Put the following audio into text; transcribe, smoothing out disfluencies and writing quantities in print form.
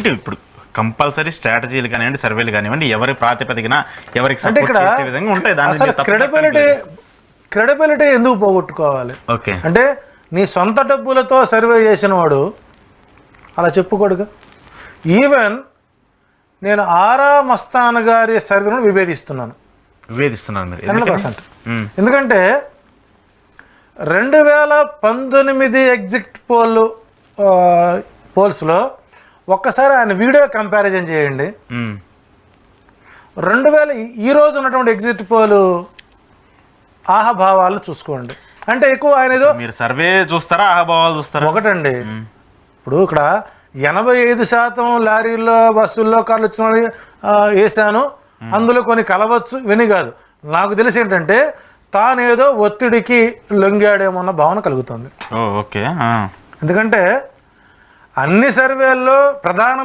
ఏంటి ఇప్పుడు కంపల్సరీ స్ట్రాటజీలు కానివ్వండి, సర్వేలు కానివ్వండి, ఎవరి ప్రాతిపదికన ఎవరికి సపోర్ట్ చేసే విధంగా ఉంటాయి. దాని క్రెడిబిలిటీ ఎందుకు పోగొట్టుకోవాలి? ఓకే, అంటే నీ సొంత డబ్బులతో సర్వే చేసిన వాడు అలా చెప్పుకోడుగా. ఈవెన్ నేను ఆరా మస్తాన్ గారి సర్వేను విభేదిస్తున్నారు మీరు 100%. ఎందుకంటే 2019 ఎగ్జిట్ పోల్స్లో ఒక్కసారి ఆయన వీడియో కంపారిజన్ చేయండి. 2000 ఈ రోజు ఉన్నటువంటి ఎగ్జిట్ పోల్ ఆహాభావాలు చూసుకోండి. అంటే ఎక్కువ ఆయన ఏదో మీరు సర్వే చూస్తారా, ఆహాభావాలు చూస్తారా? ఒకటండి, ఇప్పుడు ఇక్కడ 85% లారీల్లో, బస్సుల్లో, కార్లు వచ్చిన వేసాను, అందులో కొన్ని కలవచ్చు, విని కాదు. నాకు తెలిసి ఏంటంటే తానేదో ఒత్తిడికి లొంగాడేమో అన్న భావన కలుగుతుంది. ఓకే, ఎందుకంటే అన్ని సర్వేల్లో ప్రధాన